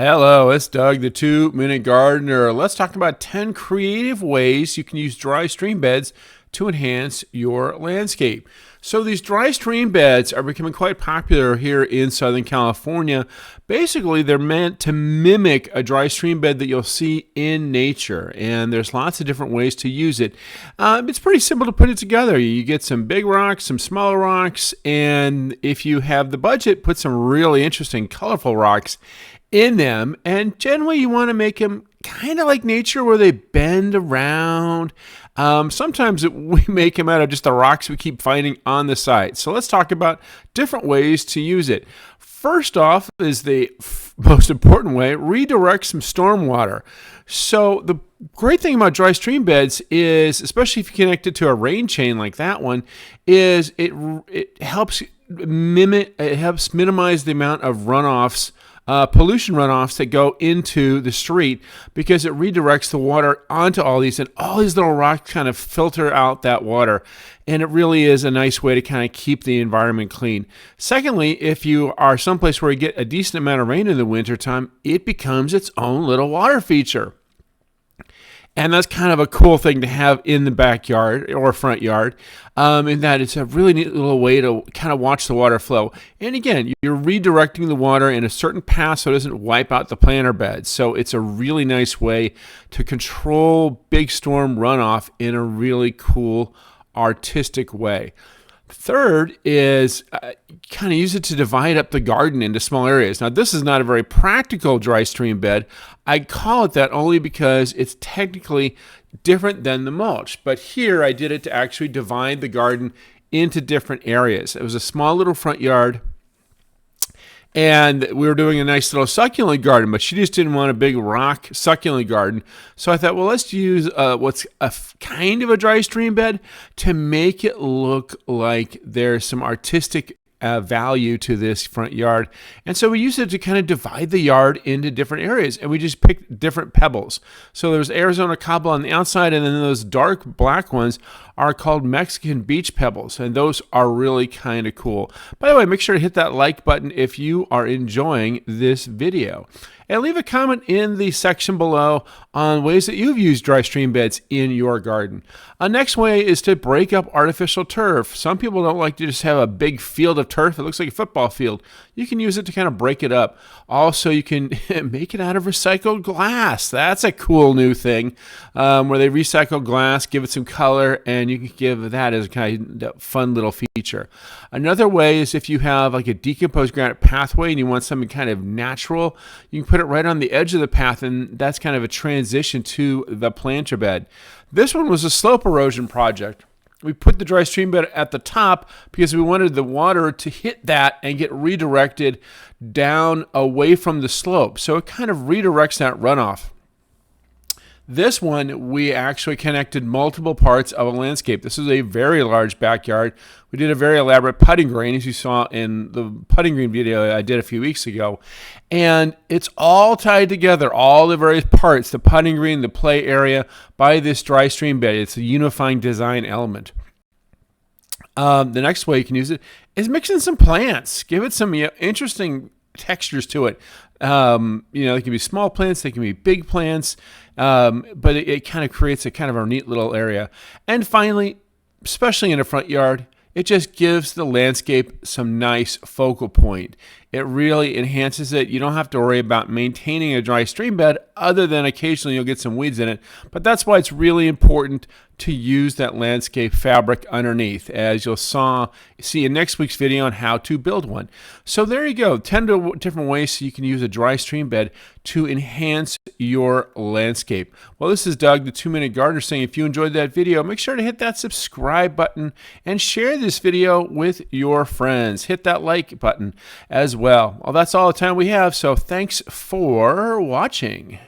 Hello, it's Doug, the 2-Minute Gardener. Let's talk about 10 creative ways you can use dry stream beds to enhance your landscape. So these dry stream beds are becoming quite popular here in Southern California. Basically, they're meant to mimic a dry stream bed that you'll see in nature, and there's lots of different ways to use it. It's pretty simple to put it together. You get some big rocks, some smaller rocks, and if you have the budget, put some really interesting, colorful rocks in them. And generally you want to make them kind of like nature where they bend around. Sometimes we make them out of just the rocks we keep finding on the site. So let's talk about different ways to use it. First off is the most important way: redirect some storm water. So the great thing about dry stream beds is, especially if you connect it to a rain chain like that one, is it helps minimize the amount of runoffs, pollution runoffs that go into the street, because it redirects the water onto all these, and all these little rocks kind of filter out that water. And it really is a nice way to kind of keep the environment clean. Secondly, if you are someplace where you get a decent amount of rain in the wintertime, it becomes its own little water feature. And that's kind of a cool thing to have in the backyard or front yard, in that it's a really neat little way to kind of watch the water flow. And again, you're redirecting the water in a certain path so it doesn't wipe out the planter bed. So it's a really nice way to control big storm runoff in a really cool, artistic way. Third is kind of use it to divide up the garden into small areas. Now, this is not a very practical dry stream bed. I call it that only because it's technically different than the mulch. But here I did it to actually divide the garden into different areas. It was a small little front yard, and we were doing a nice little succulent garden, but she just didn't want a big rock succulent garden. So I thought, well, let's use what's a kind of a dry stream bed to make it look like there's some artistic value to this front yard. And so we used it to kind of divide the yard into different areas, and we just picked different pebbles. So there's Arizona cobble on the outside, and then those dark black ones are called Mexican beach pebbles, and those are really kind of cool. By the way, make sure to hit that like button if you are enjoying this video. And leave a comment in the section below on ways that you've used dry stream beds in your garden. Next way is to break up artificial turf. Some people don't like to just have a big field of turf. It looks like a football field. You can use it to kind of break it up. Also, you can make it out of recycled glass. That's a cool new thing, where they recycle glass, give it some color, and you can give that as a kind of fun little feature. Another way is if you have like a decomposed granite pathway and you want something kind of natural, you can put it right on the edge of the path, and that's kind of a transition to the planter bed. This one was a slope erosion project. We put the dry stream bed at the top because we wanted the water to hit that and get redirected down away from the slope. So it kind of redirects that runoff. This one, we actually connected multiple parts of a landscape. This is a very large backyard. We did a very elaborate putting green, as you saw in the putting green video I did a few weeks ago. And it's all tied together, all the various parts, the putting green, the play area, by this dry stream bed. It's a unifying design element. The next way you can use it is mix in some plants. Give it some interesting textures to it. They can be small plants, they can be big plants, but it kind of creates a kind of a neat little area. And finally, especially in a front yard, it just gives the landscape some nice focal point. It really enhances it. You don't have to worry about maintaining a dry stream bed, other than occasionally you'll get some weeds in it. But that's why it's really important to use that landscape fabric underneath, as you'll see in next week's video on how to build one. So there you go, 10 different ways you can use a dry stream bed to enhance your landscape. Well, this is Doug, the 2-Minute Gardener, saying if you enjoyed that video, make sure to hit that subscribe button and share this video with your friends. Hit that like button as well. Well, that's all the time we have, so thanks for watching.